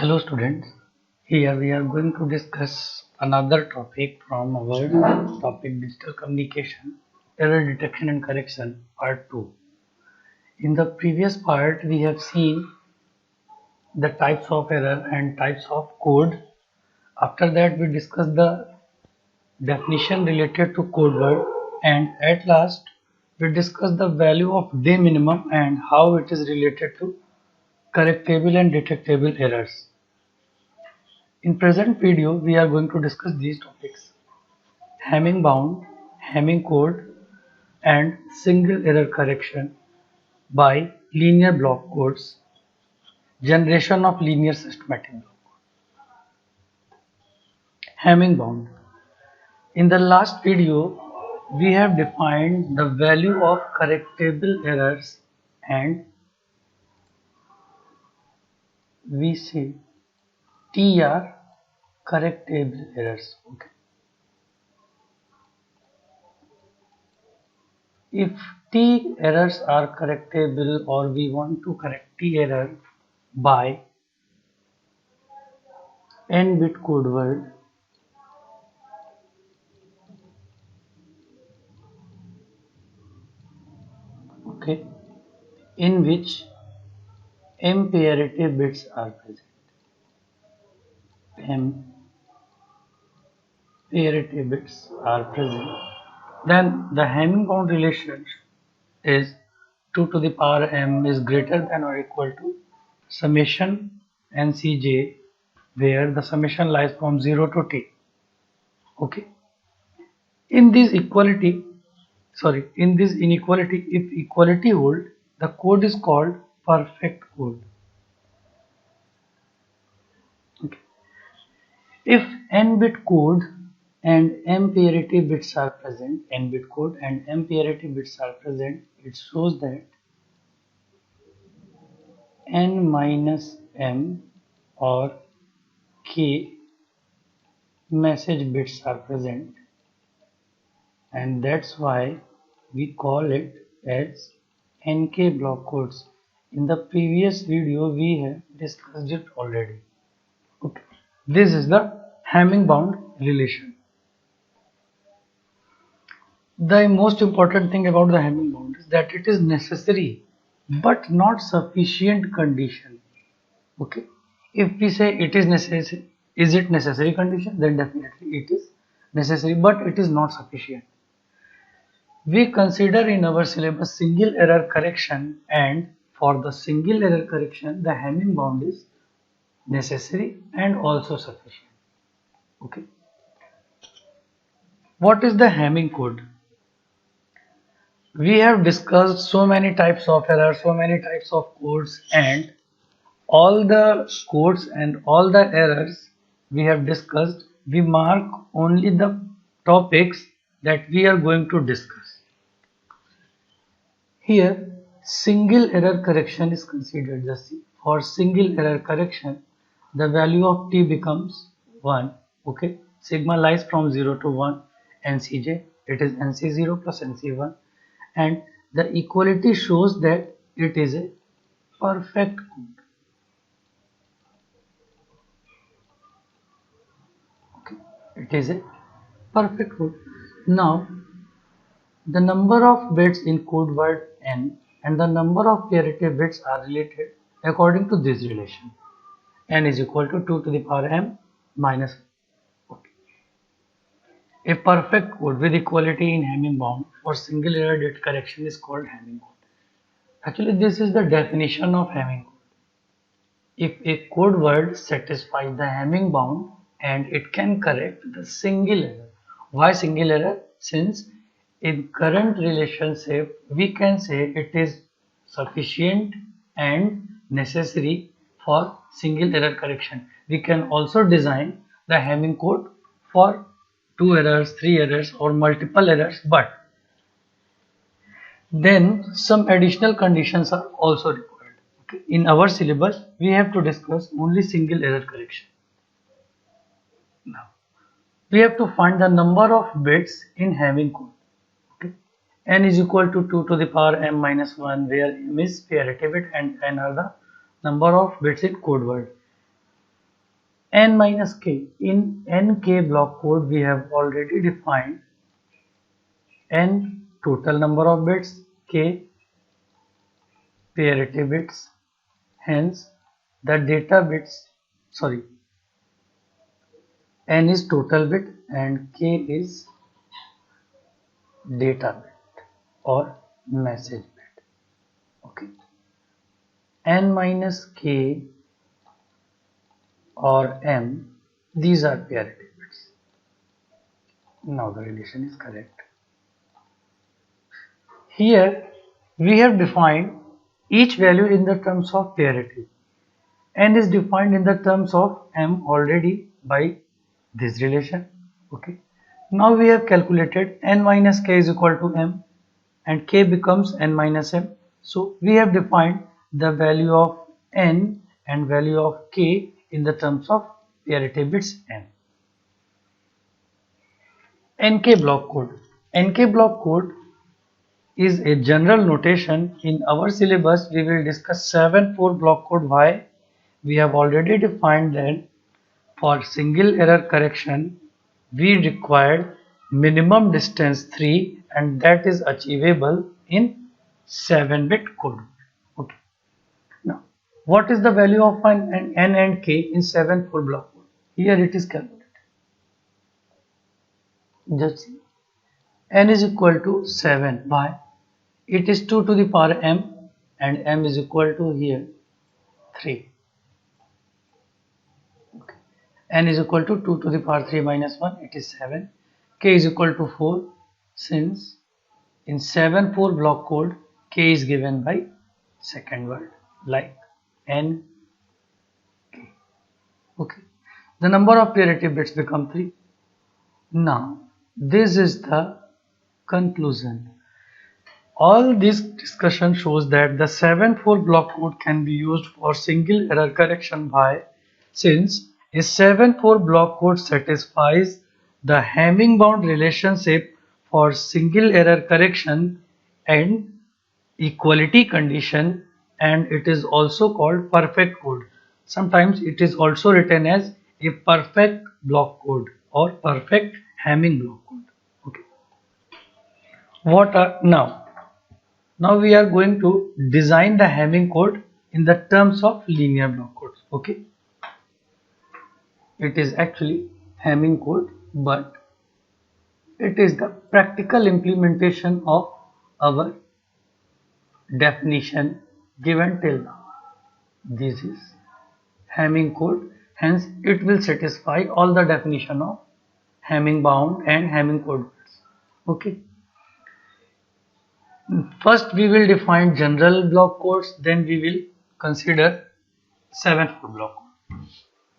Hello students, here we are going to discuss another topic from our topic digital communication, error detection and correction part 2. In the previous part we have seen the types of error and types of code. After that we discussed the definition related to code word, and at last we discussed the value of day minimum and how it is related to correctable and detectable errors. In present video, we are going to discuss these topics: Hamming bound, Hamming code, and single error correction by linear block codes, generation of linear systematic block. Hamming bound. In the last video, we have defined the value of correctable errors and we say TR correctable errors. Okay. If T errors are correctable or we want to correct T error by n bit code word, okay, in which m parity bits are present. M parity bits are present. Then the Hamming bound relation is 2 to the power m is greater than or equal to summation ncj, where the summation lies from 0 to t. Okay. In this inequality, if equality hold, the code is called perfect code. Okay. If n bit code and m parity bits are present, n bit code and m parity bits are present, it shows that n minus m or k message bits are present, and that's why we call it as nk block codes. In the previous video we have discussed it already. Okay. This is the Hamming bound relation. The most important thing about the Hamming bound is that it is necessary but not sufficient condition. Okay. If we say it is necessary, is it necessary condition? Then definitely it is necessary, but it is not sufficient. We consider in our syllabus single error correction, and for the single error correction, the Hamming bound is necessary and also sufficient. Okay. What is the Hamming code? We have discussed so many types of errors, so many types of codes, and all the codes and all the errors we have discussed, we mark only the topics that we are going to discuss. Here, single error correction is considered. Just see, for single error correction, the value of t becomes 1. Okay, sigma lies from 0 to 1, ncj, it is nc0 plus nc1, and the equality shows that it is a perfect code. Okay, it is a perfect code. Now, the number of bits in code word n and the number of parity bits are related according to this relation. N is equal to 2 to the power m minus 1. Okay. A perfect code with equality in Hamming bound for single error date correction is called Hamming code. Actually, this is the definition of Hamming code. If a code word satisfies the Hamming bound and it can correct the single error. Why single error? Since in current relationship we can say it is sufficient and necessary for single error correction. We can also design the Hamming code for 2 errors, 3 errors or multiple errors, but then some additional conditions are also required. Okay. In our syllabus, we have to discuss only single error correction. Now, we have to find the number of bits in Hamming code. Okay. N is equal to 2 to the power m minus 1, where m is parity bit and n are the number of bits in code word. n minus k. In nk block code we have already defined n total number of bits, k parity bits, hence the data bits, sorry, n is total bit and k is data bit or message bit. Okay, n minus k or m, these are parity bits. Now the relation is correct. Here we have defined each value in the terms of parity. N is defined in the terms of m already by this relation. Okay. Now we have calculated n minus k is equal to m and k becomes n minus m. So we have defined the value of n and value of k in the terms of parity bits n. NK block code. NK block code is a general notation. In our syllabus we will discuss 7-4 block code. Why? We have already defined that for single error correction we required minimum distance 3 and that is achievable in 7-bit code. Okay. Now what is the value of an n and k in 7-4 block code? Here it is calculated. Just see. N is equal to 7. Why? It is 2 to the power m and m is equal to here 3. Okay. N is equal to 2 to the power 3 minus 1, it is 7. K is equal to 4, since in 7-4 block code k is given by second word like n k. Okay. The number of parity bits become 3. Now this is the conclusion. All this discussion shows that the 7-4 block code can be used for single error correction. By since a 7-4 block code satisfies the Hamming bound relationship for single error correction and equality condition, and it is also called perfect code. Sometimes it is also written as a perfect block code or perfect Hamming block code. Okay. What are now we are going to design the Hamming code in the terms of linear block codes. Okay, it is actually Hamming code, but it is the practical implementation of our definition given till now. This is Hamming code, hence it will satisfy all the definition of Hamming bound and Hamming code words. Okay. First we will define general block codes, then we will consider 7-4 block code.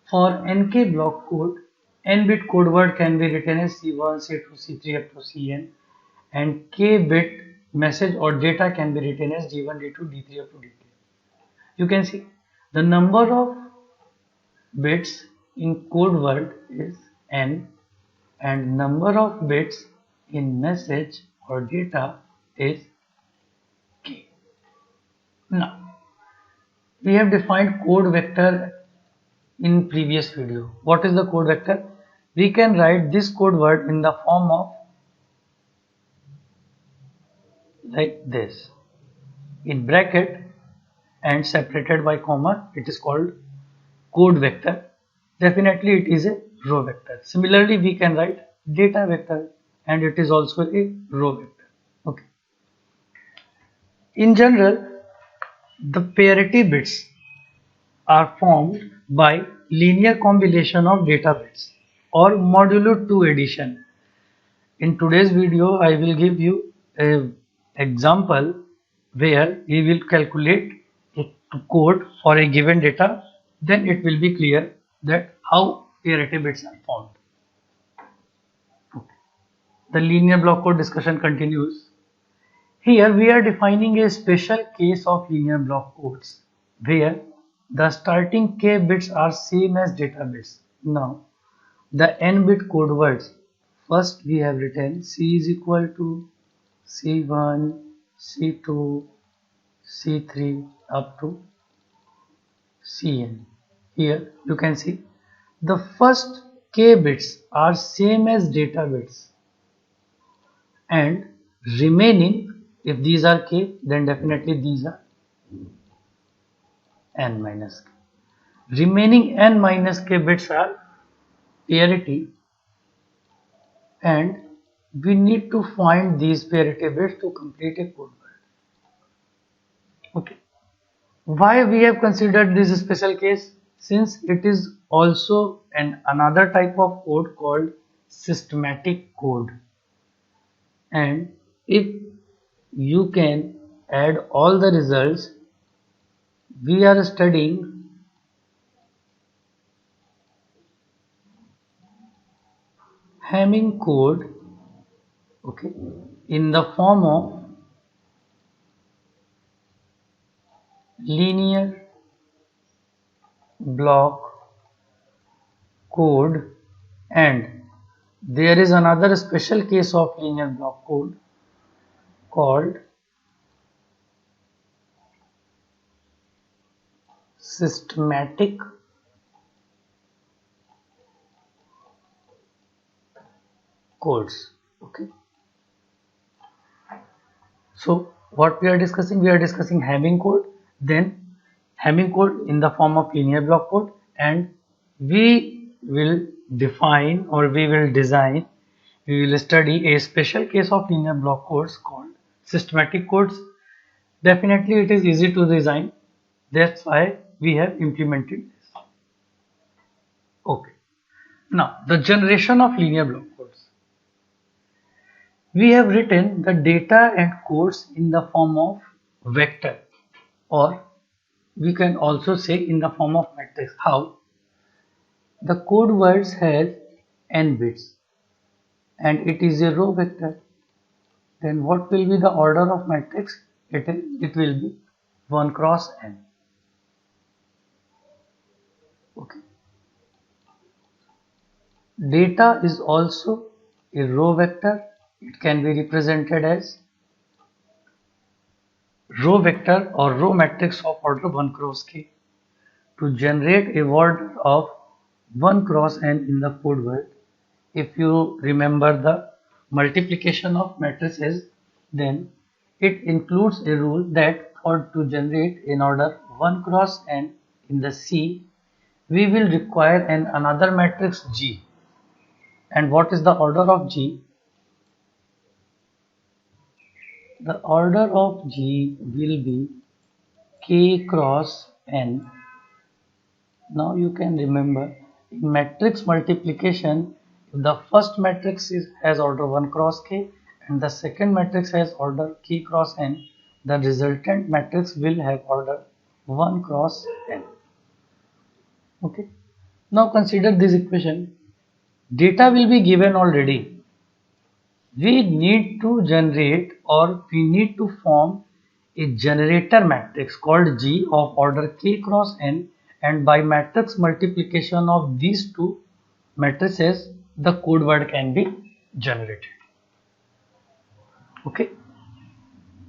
For NK block code, n-bit code word can be written as C1, C2, C3 up to Cn, and k-bit message or data can be written as D1, D2, D3 up to D3. You can see the number of bits in code word is n and number of bits in message or data is k. Now we have defined code vector in previous video. What is the code vector? We can write this code word in the form of like this, in bracket and separated by comma. It is called code vector. Definitely it is a row vector. Similarly we can write data vector and it is also a row vector. Okay. In general, the parity bits are formed by linear combination of data bits or modulo 2 addition. In today's video I will give you an example where we will calculate a code for a given data, then it will be clear that how parity bits are formed. Okay. The linear block code discussion continues. Here we are defining a special case of linear block codes where the starting k bits are same as data bits. Now the n-bit code words, first we have written C is equal to C1, C2, C3 up to Cn. Here you can see the first k bits are same as data bits, and remaining, if these are k, then definitely these are n minus k. Remaining n minus k bits are parity, and we need to find these parity bits to complete a code word. Okay. Why we have considered this special case? Since it is also another type of code called systematic code, and if you can add all the results, we are studying Hamming code, okay, in the form of linear block code, and there is another special case of linear block code called systematic codes. Okay, so what we are discussing? We are discussing Hamming code, then Hamming code in the form of linear block code, and we will define, or we will design, we will study a special case of linear block codes called systematic codes. Definitely it is easy to design, that's why we have implemented this. Okay, now the generation of linear block codes. We have written the data and codes in the form of vector, or we can also say in the form of matrix. How? The code words has n bits and it is a row vector. Then what will be the order of matrix? It will be 1 cross n. Okay. Data is also a row vector. It can be represented as row vector or row matrix of order 1 cross k. To generate a word of 1 cross n in the code word, if you remember the multiplication of matrices, then it includes a rule that for to generate an order 1 cross n in the C, we will require another matrix G. And what is the order of G? The order of G will be k cross n. Now you can remember, in matrix multiplication, if the first matrix has order 1 cross k and the second matrix has order k cross n, the resultant matrix will have order 1 cross n. Okay. Now consider this equation. Data will be given already. We need to generate, or we need to form a generator matrix called G of order k cross n, and by matrix multiplication of these two matrices, the code word can be generated. Okay,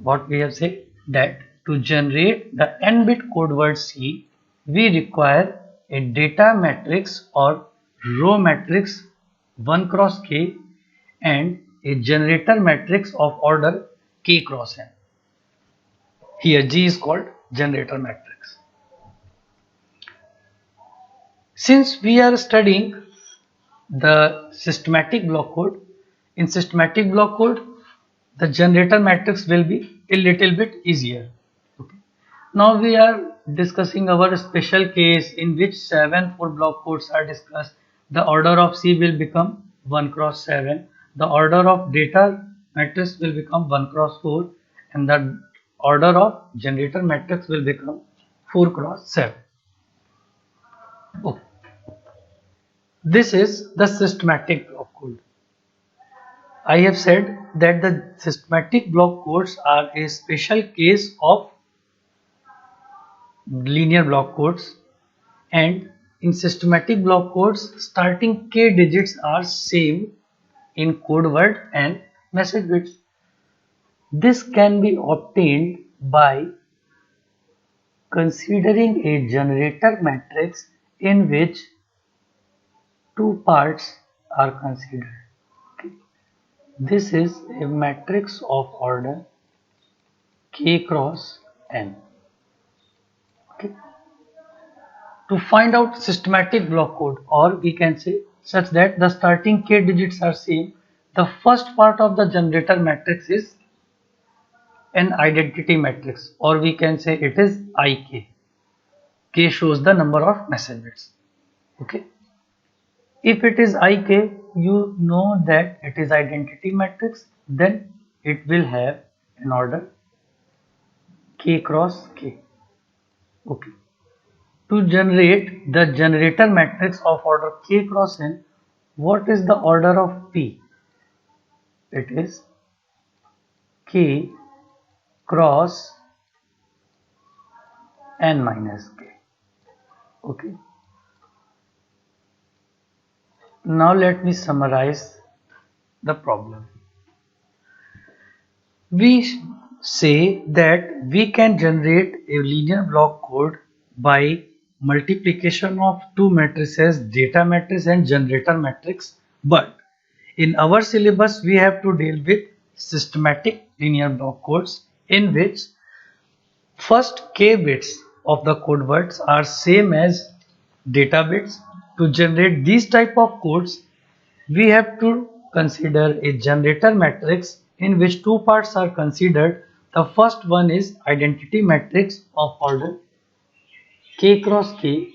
what we have said, that to generate the n bit code word C, we require a data matrix or row matrix 1 cross k and a generator matrix of order k cross n. Here G is called generator matrix. Since we are studying the systematic block code, in systematic block code, the generator matrix will be a little bit easier. Okay. Now we are discussing our special case in which 7 4 block codes are discussed. The order of C will become 1 cross 7. The order of data matrix will become 1 cross 4, and the order of generator matrix will become 4 cross 7. Okay. This is the systematic block code. I have said that the systematic block codes are a special case of linear block codes, and in systematic block codes, starting k digits are same in code word and message bits. This can be obtained by considering a generator matrix in which two parts are considered. Okay. This is a matrix of order k cross n. Okay. To find out systematic block code, or we can say such that the starting k digits are same, the first part of the generator matrix is an identity matrix, or we can say it is IK. K shows the number of message bits. Okay. If it is IK, you know that it is identity matrix, then it will have an order k cross k. Okay. To generate the generator matrix of order k cross n, what is the order of P? It is k cross n minus k. Okay. Now let me summarize the problem. We say that we can generate a linear block code by multiplication of two matrices, data matrix and generator matrix, but in our syllabus we have to deal with systematic linear block codes in which first k bits of the code words are same as data bits. To generate these type of codes, we have to consider a generator matrix in which two parts are considered. The first one is identity matrix of order k cross k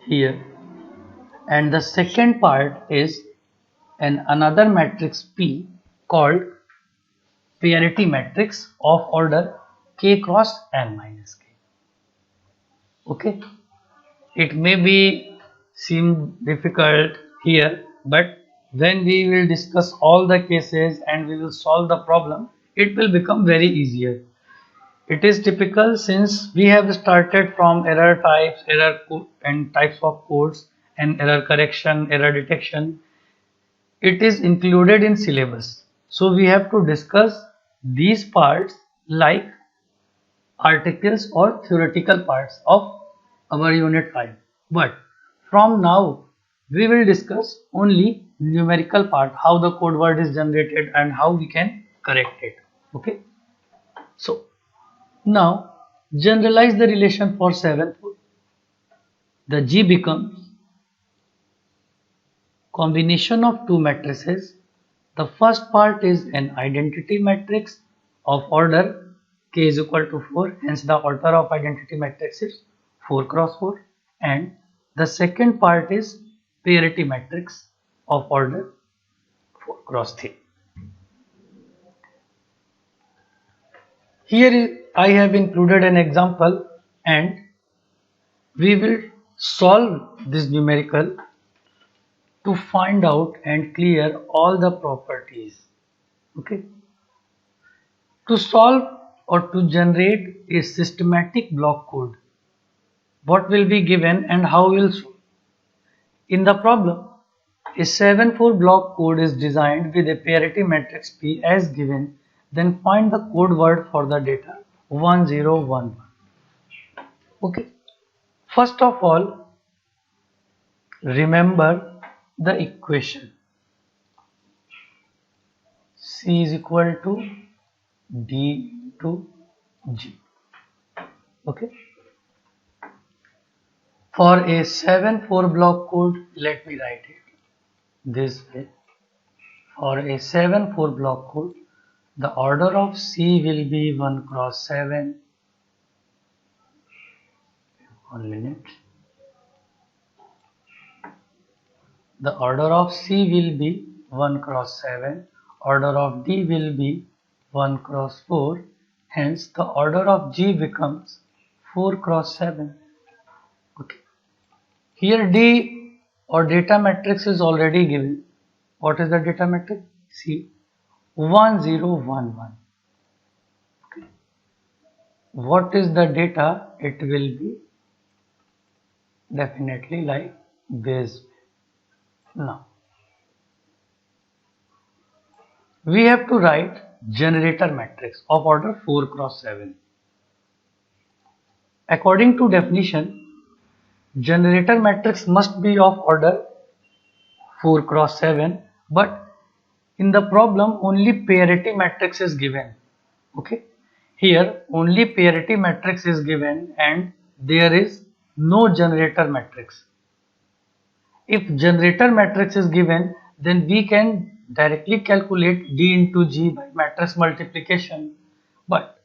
here, and the second part is another matrix P called parity matrix of order k cross n minus k. Okay, it may be seem difficult here, but when we will discuss all the cases and we will solve the problem, it will become very easier. It is typical since we have started from error types, and types of codes, and error correction, error detection. It is included in syllabus. So we have to discuss these parts like articles or theoretical parts of our unit 5. But from now we will discuss only numerical part, how the code word is generated and how we can correct it. Okay. So now generalize the relation for 7th. The G becomes combination of two matrices. The first part is an identity matrix of order k is equal to 4, hence the order of identity matrix is 4 cross 4, and the second part is parity matrix of order 4 cross 3. Here I have included an example and we will solve this numerical to find out and clear all the properties. Okay. To solve or to generate a systematic block code, what will be given and how will solve? In the problem, a 7-4 block code is designed with a parity matrix P as given, then find the code word for the data 1011. Okay. First of all, remember the equation. C is equal to D to G. Okay. For a 7-4 block code, let me write it this way. For a 7-4 block code, the order of C will be 1 cross 7. 1 minute. The order of C will be 1 cross 7. Order of D will be 1 cross 4. Hence, the order of G becomes 4 cross 7. Okay. Here D or data matrix is already given. What is the data matrix? C 1011. Okay. What is the data? It will be definitely like this. Now we have to write generator matrix of order 4 cross 7. According to definition, generator matrix must be of order 4 cross 7, but in the problem only parity matrix is given. Okay, here only parity matrix is given and there is no generator matrix. If generator matrix is given, then we can directly calculate D into G by matrix multiplication. But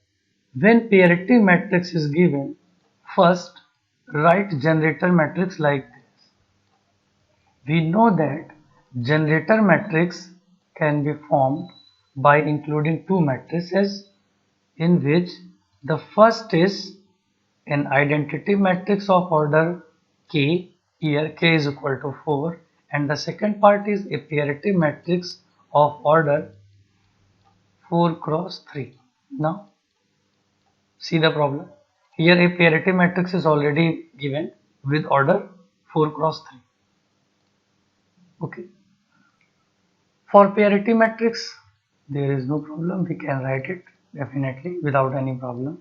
when parity matrix is given, first write generator matrix like this. We know that generator matrix can be formed by including two matrices, in which the first is an identity matrix of order k, here k is equal to 4, and the second part is a parity matrix of order 4 cross 3. Now see the problem. Here a parity matrix is already given with order 4 cross 3. Okay. For parity matrix, there is no problem. We can write it definitely without any problem.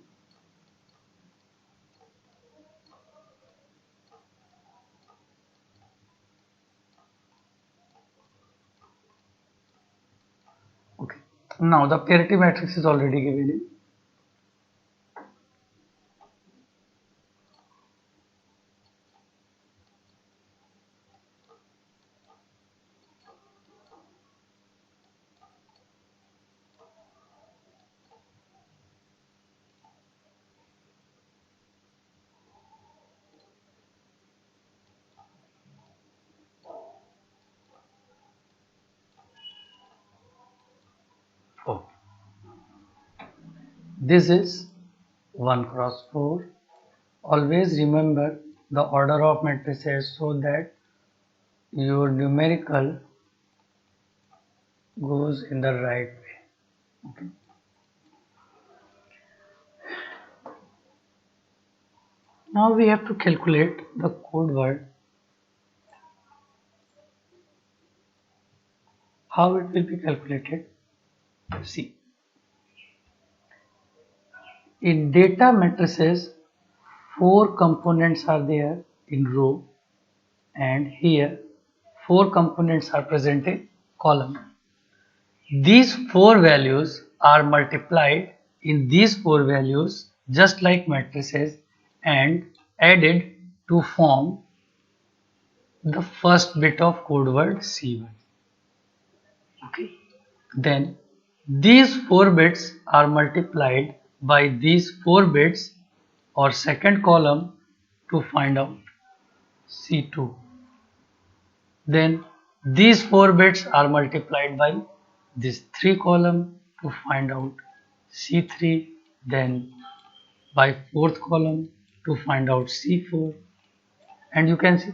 Okay. Now the parity matrix is already given in. Oh. This is 1 cross 4. Always remember the order of matrices so that your numerical goes in the right way. Okay. Now we have to calculate the code word. How it will be calculated? See, in data matrices, 4 components are there in row, and here 4 components are present in column. These 4 values are multiplied in these 4 values just like matrices and added to form the first bit of code word C1. Okay. Then these 4 bits are multiplied by these 4 bits or second column to find out C2. Then these 4 bits are multiplied by this 3 column to find out C3, then by 4th column to find out C4, and you can see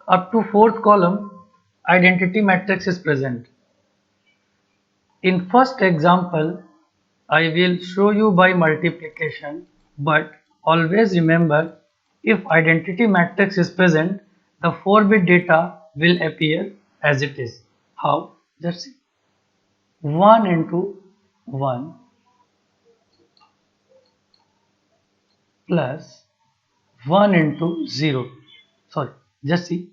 up to 4th column identity matrix is present. In first example, I will show you by multiplication, but always remember, if identity matrix is present, the 4-bit data will appear as it is. How? Just see. 1 into 1 plus 1 into 0. Sorry, just see.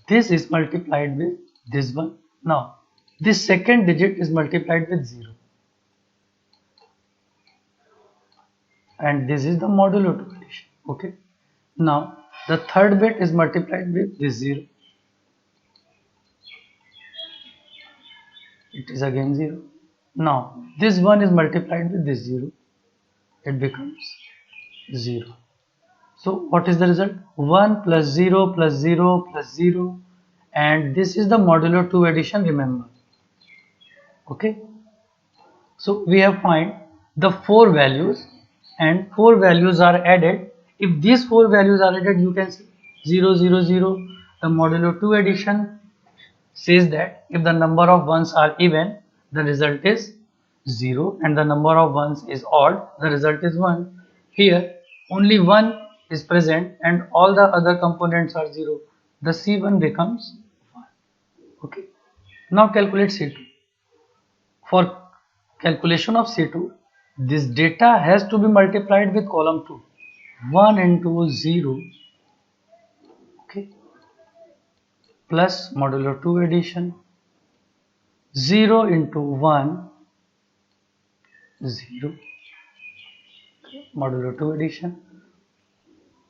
This is multiplied with this one. Now, this second digit is multiplied with 0. And this is the modulo 2 addition. Okay. Now, the third bit is multiplied with this 0. It is again 0. Now, this one is multiplied with this 0. It becomes 0. So, what is the result? 1 plus 0 plus 0 plus 0. And this is the modulo 2 addition, remember. Okay. So, we have find the 4 values, and 4 values are added. If these 4 values are added, you can see 0, 0, 0. The modulo 2 addition says that if the number of ones are even, the result is 0, and the number of ones is odd, the result is 1. Here only 1 is present and all the other components are 0. The C1 becomes 1. Okay. Now calculate C2. For calculation of C2, this data has to be multiplied with column 2. 1 into 0 Okay, plus modulo 2 addition, 0 into 1, 0, okay. Modulo 2 addition,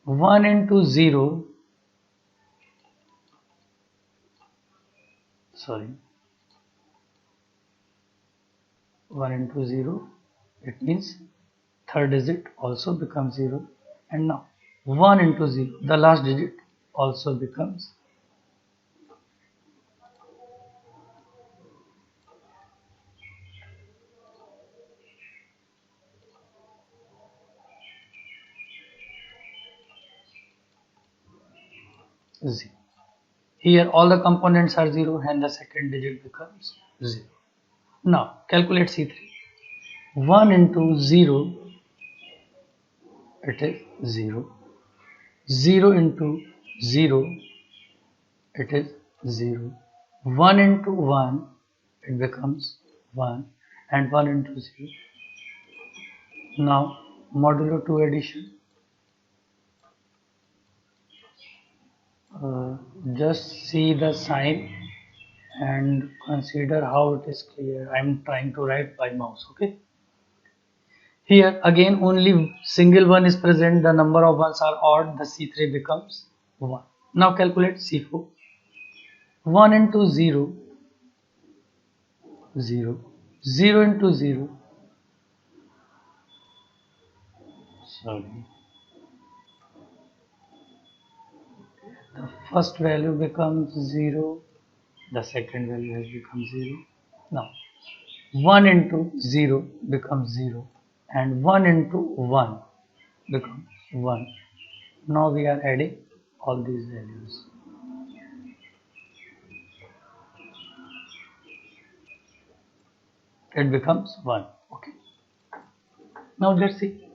1 into 0, sorry, 1 into 0, it means third digit also becomes 0, and now 1 into 0, the last digit also becomes 0. Here all the components are 0 and the second digit becomes 0. Now calculate C3. 1 into 0, it is 0. 0 into 0, it is 0. 1 into 1, it becomes 1, and 1 into 0. Now modulo 2 addition. Just see the sign and consider how it is clear. I am trying to write by mouse. Okay. Here again only single one is present. The number of ones are odd. The C3 becomes 1. Now calculate C4. 1 into 0, 0. 0 into 0. Sorry. The first value becomes 0. The second value has become 0. Now 1 into 0 becomes 0, and 1 into 1 becomes 1. Now we are adding all these values. It becomes 1. Okay. Now let's see.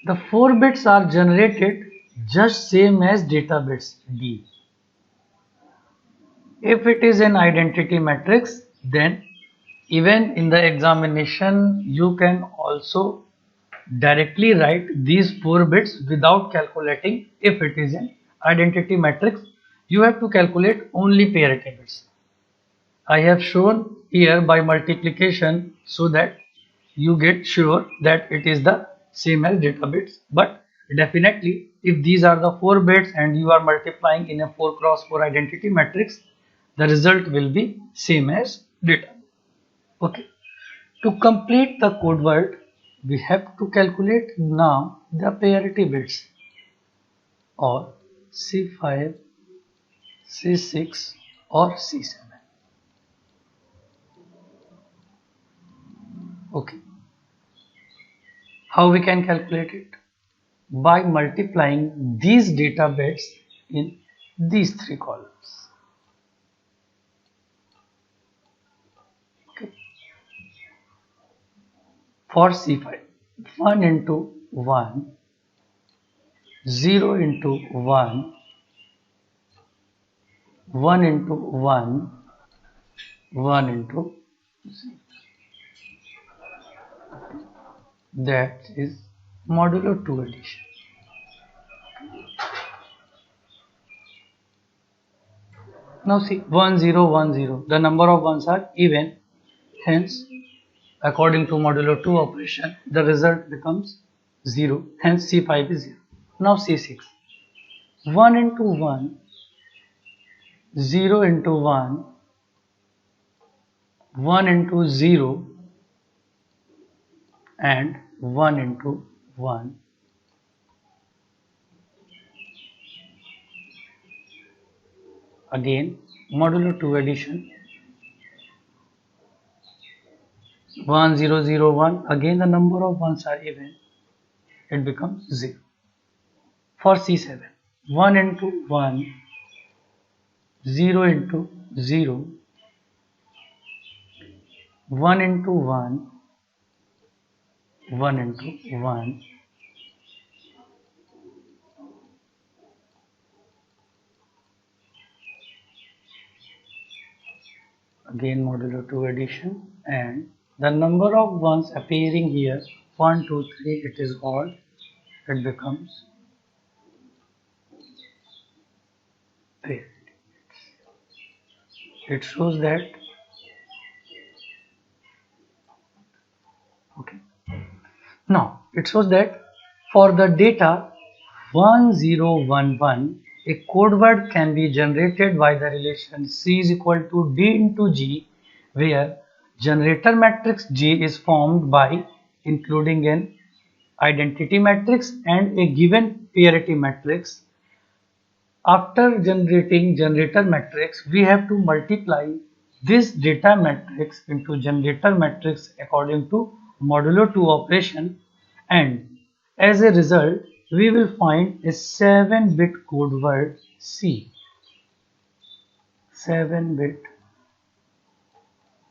The 4 bits are generated just same as data bits D. If it is an identity matrix, then even in the examination you can also directly write these 4 bits without calculating. If it is an identity matrix, you have to calculate only parity bits. I have shown here by multiplication so that you get sure that it is the same as data bits. But definitely if these are the 4 bits and you are multiplying in a 4 cross 4 identity matrix, the result will be same as data. Okay. To complete the code word, we have to calculate now the parity bits, or C5, C6 or C7. Okay. How we can calculate it? By multiplying these data bits in these 3 columns. Okay. For C5, 1 into 1, 0 into 1, 1 into 1, 1 into 0. That is modulo 2 addition. Now see 1 0 1 0. The number of ones are even. Hence, according to modulo 2 operation, the result becomes 0. Hence C5 is 0. Now C6. 1 into 1, 0 into 1, 1 into 0, and 1 into 1. Again, modulo 2 addition. 1 0 0 1. Again the number of ones are even. It becomes 0. For C7, 1 into 1, 0 into 0, 1 into 1, 1 into 1. Again modulo 2 addition, and the number of ones appearing here 1 2 3, it is odd. It becomes It shows that, okay, now it shows that for the data 1011, a code word can be generated by the relation C is equal to D into G, where generator matrix G is formed by including an identity matrix and a given parity matrix. After generating generator matrix, we have to multiply this data matrix into generator matrix according to modulo 2 operation, and as a result we will find a 7-bit code word C. 7-bit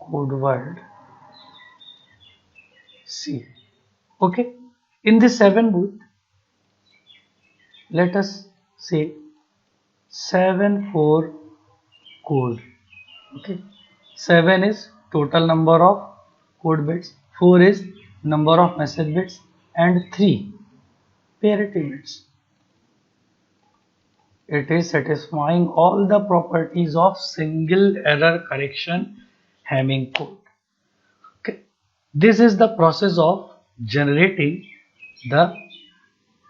code word C. Okay, in this 7-bit, let us say 74 code. Okay, 7 is total number of code bits, 4 is number of message bits, and 3 parity bits. It is satisfying all the properties of single error correction Hamming code. Okay, this is the process of generating the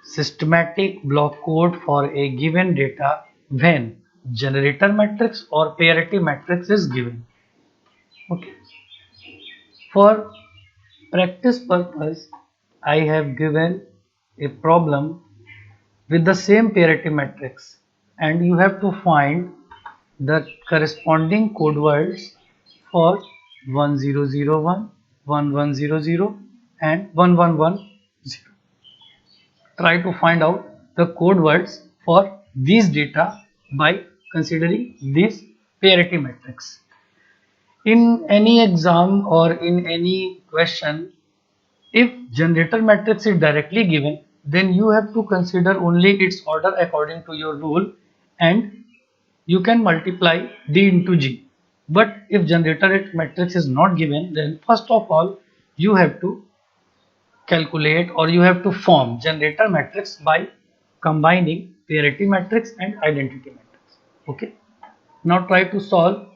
systematic block code for a given data when generator matrix or parity matrix is given. Okay, for practice purpose, I have given a problem with the same parity matrix, and you have to find the corresponding code words for 1001, 1100 and 1110. Try to find out the code words for these data by considering this parity matrix. In any exam or in any question, if generator matrix is directly given, then you have to consider only its order according to your rule, and you can multiply D into G. But if generator matrix is not given, then first of all you have to calculate or you have to form generator matrix by combining parity matrix and identity matrix. Okay, now try to solve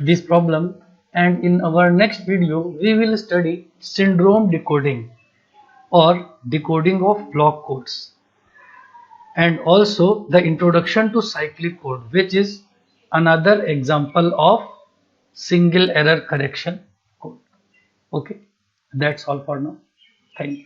this problem, and in our next video we will study syndrome decoding or decoding of block codes, and also the introduction to cyclic code, which is another example of single error correction code. Okay, that's all for now. Thank you.